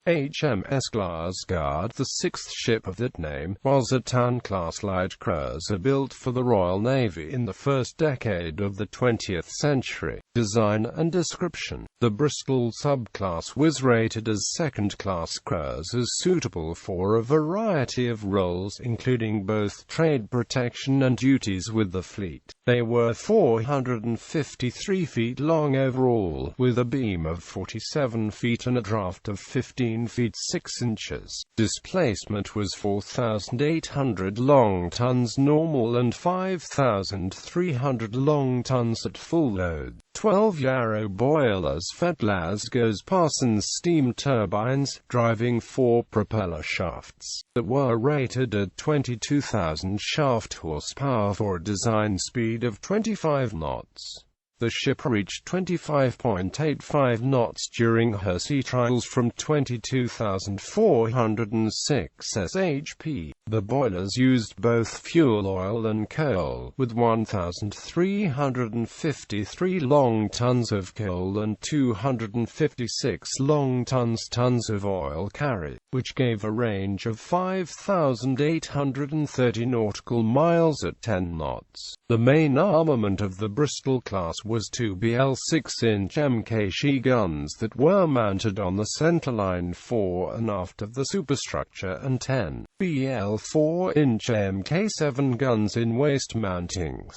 HMS Glasgow, the sixth ship of that name, was a Town-class light cruiser built for the Royal Navy in the first decade of the 20th century. Design and description: the Bristol subclass was rated as second-class cruisers suitable for a variety of roles including both trade protection and duties with the fleet. They were 453 feet long overall, with a beam of 47 feet and a draft of 15 feet 6 inches. Displacement was 4,800 long tons normal and 5,300 long tons at full load. 12 Yarrow boilers fed Glasgow's Parsons steam turbines, driving 4 propeller shafts that were rated at 22,000 shaft horsepower for a design speed of 25 knots. The ship reached 25.85 knots during her sea trials from 22,406 shp. The boilers used both fuel oil and coal, with 1,353 long tons of coal and 256 long tons of oil carried, which gave a range of 5,830 nautical miles at 10 knots. The main armament of the Bristol class was 2 BL 6-inch MK guns that were mounted on the centerline fore and aft of the superstructure, and 10 BL 4-inch MK7 guns in waist mountings.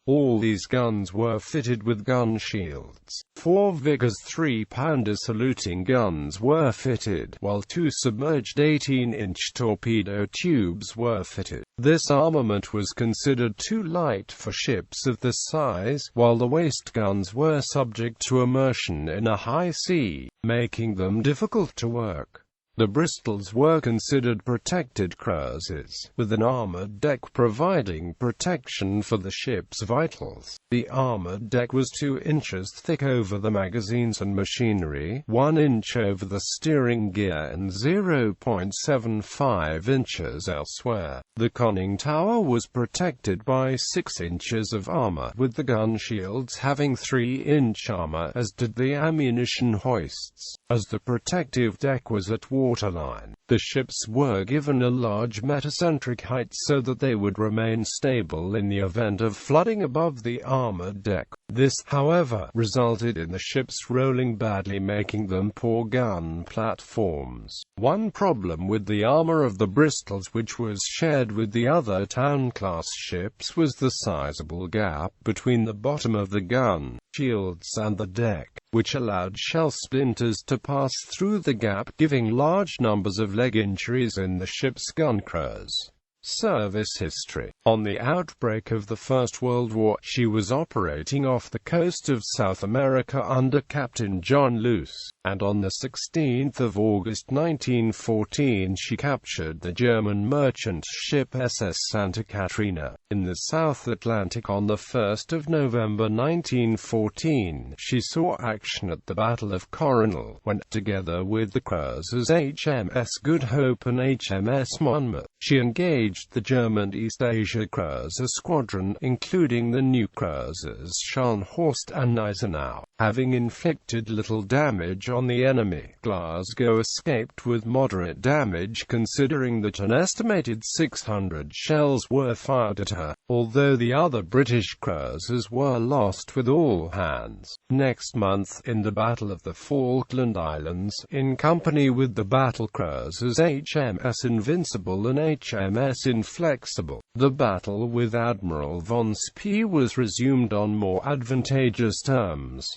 All these guns were fitted with gun shields. 4 Vickers 3-pounder saluting guns were fitted, while 2 submerged 18-inch torpedo tubes were fitted. This armament was considered too light for ships of this size, while the waist guns were subject to immersion in a high sea, making them difficult to work. The Bristols were considered protected cruisers, with an armored deck providing protection for the ship's vitals. The armored deck was 2 inches thick over the magazines and machinery, 1 inch over the steering gear and 0.75 inches elsewhere. The conning tower was protected by 6 inches of armor, with the gun shields having 3-inch armor, as did the ammunition hoists. As the protective deck was at waterline, the ships were given a large metacentric height so that they would remain stable in the event of flooding above the armored deck. This, however, resulted in the ships rolling badly, making them poor gun platforms. One problem with the armor of the Bristols, which was shared with the other Town-class ships, was the sizable gap between the bottom of the gun shields and the deck, which allowed shell splinters to pass through the gap, giving large numbers of leg injuries in the ship's gun crews. Service history: on the outbreak of the First World War, she was operating off the coast of South America under Captain John Luce, and on the 16th of August 1914 she captured the German merchant ship SS Santa Catrina in the South Atlantic. On the 1st of November 1914, she saw action at the Battle of Coronel, when, together with the cruisers HMS Good Hope and HMS Monmouth, she engaged the German East Asia Cruiser Squadron, including the new cruisers Scharnhorst and Gneisenau. Having inflicted little damage on the enemy, Glasgow escaped with moderate damage, considering that an estimated 600 shells were fired at her, although the other British cruisers were lost with all hands. Next month, in the Battle of the Falkland Islands, in company with the battle cruisers HMS Invincible and HMS Inflexible, the battle with Admiral von Spee was resumed on more advantageous terms.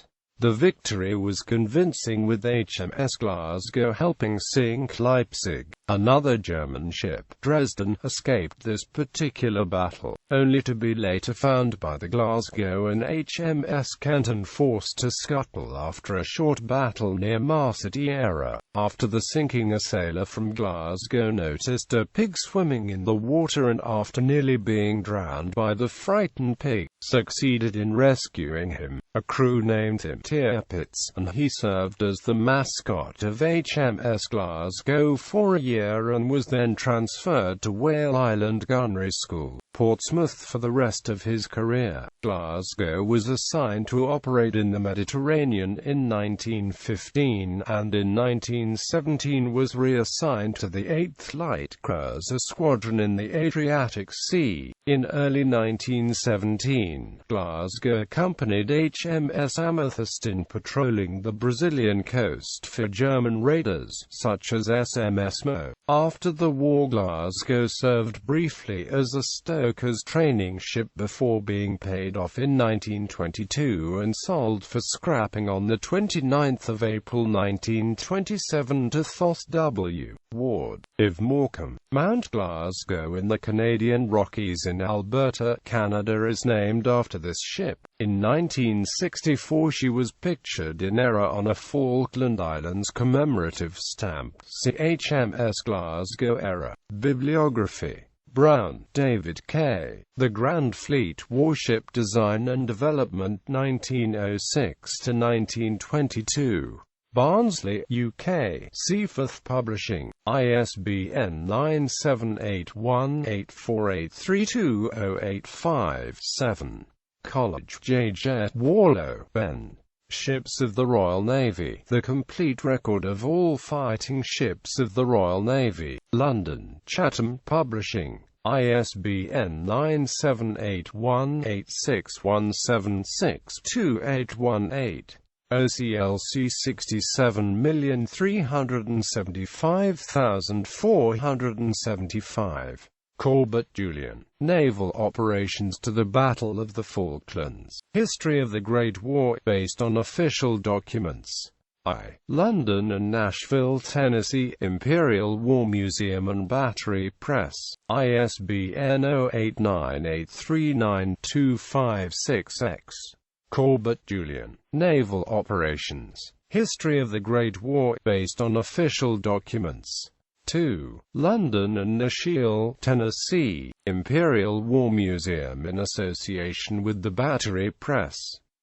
The victory was convincing, with HMS Glasgow helping sink Leipzig. Another German ship, Dresden, escaped this particular battle, only to be later found by the Glasgow and HMS Kenton forced to scuttle after a short battle near Marseillera. After the sinking, a sailor from Glasgow noticed a pig swimming in the water, and after nearly being drowned by the frightened pig, succeeded in rescuing him. A crew named him Tirpitz, and he served as the mascot of HMS Glasgow for a year and was then transferred to Whale Island Gunnery School. Portsmouth for the rest of his career. Glasgow was assigned to operate in the Mediterranean in 1915, and in 1917 was reassigned to the 8th Light Cruiser Squadron in the Adriatic Sea. In early 1917, Glasgow accompanied HMS Amethyst in patrolling the Brazilian coast for German raiders, such as SMS Mo. After the war, Glasgow served briefly as a stokers training ship before being paid off in 1922 and sold for scrapping on 29 April 1927 to Thoth W. Ward, of Morecambe. Mount Glasgow in the Canadian Rockies in Alberta, Canada is named after this ship. In 1964 she was pictured in error on a Falkland Islands commemorative stamp. See HMS Glasgow era. Bibliography. Brown, David K. The Grand Fleet Warship Design and Development 1906 to 1922. Barnsley, UK. Seaforth Publishing. ISBN 9781848320857. College, J. Warlow, Ben. Ships of the Royal Navy. The Complete Record of All Fighting Ships of the Royal Navy. London, Chatham Publishing. ISBN 9781861762818. OCLC 67,375,475. Corbett, Julian. Naval Operations to the Battle of the Falklands. History of the Great War, based on official documents. London and Nashville, Tennessee, Imperial War Museum and Battery Press. ISBN 0898392256X. Corbett, Julian. Naval Operations. History of the Great War, based on official documents. 2. London and Nashville, Tennessee, Imperial War Museum in association with the Battery Press.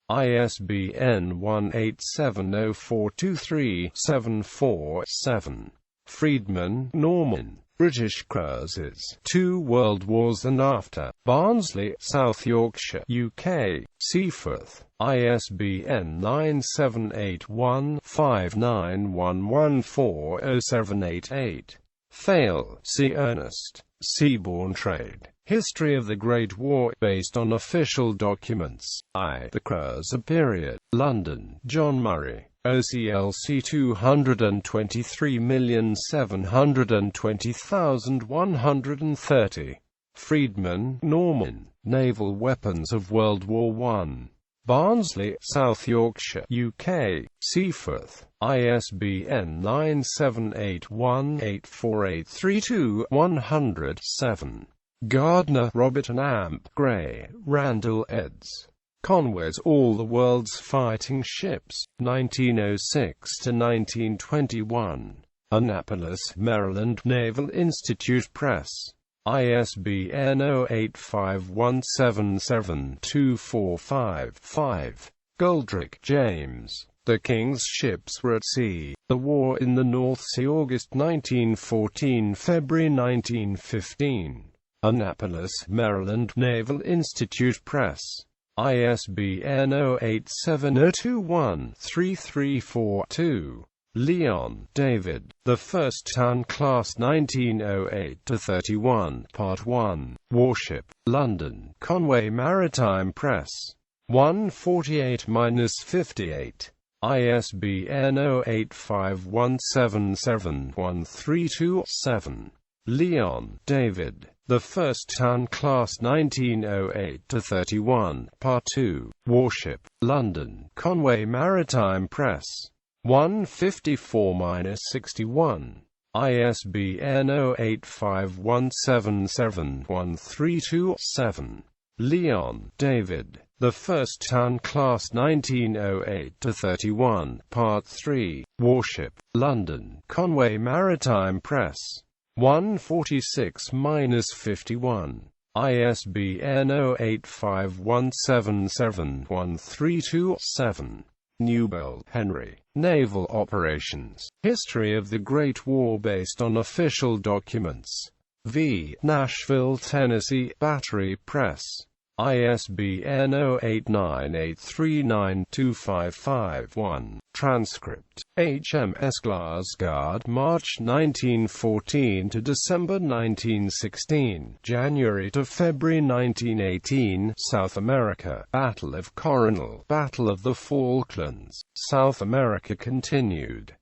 ISBN 1870423747. Friedman, Norman. British Cruises. 2 World Wars and After. Barnsley, South Yorkshire, UK. Seaforth. ISBN 9781591140788. Thale, C. Ernest. Seaborne Trade. History of the Great War, based on official documents. The Cruiser Period. London, John Murray. OCLC 223,720,130. Friedman, Norman. Naval Weapons of World War I. Barnsley, South Yorkshire, UK. Seaforth. ISBN 978184832-100-7. Gardner, Robert and Amp. Gray, Randall eds. Conway's All the World's Fighting Ships, 1906 to 1921. Annapolis, Maryland, Naval Institute Press. ISBN 0851772455-5. Goldrick, James. The King's Ships Were at Sea. The War in the North Sea, August 1914, February 1915. Annapolis, Maryland, Naval Institute Press. ISBN 0870213342. Leon, David. The First Town Class 1908-31, Part 1. Warship. London, Conway Maritime Press. 148-58. ISBN 0851771327. Leon, David. The First Town Class 1908-31, Part 2. Warship. London, Conway Maritime Press. 154-61. ISBN 0851771327. Leon, David. The First Town Class 1908-31, Part 3. Warship. London, Conway Maritime Press. 146-51. ISBN 0851771327. Newbold, Henry. Naval Operations. History of the Great War based on official documents. v. Nashville, Tennessee, Battery Press. ISBN 0898392551. Transcript. HMS Glasgow, March 1914 to December 1916, January to February 1918, South America, Battle of Coronel, Battle of the Falklands, South America continued.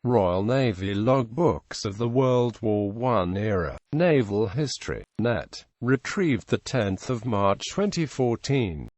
Royal Navy logbooks of the World War I era. Naval History. Net. Retrieved 10 March 2014.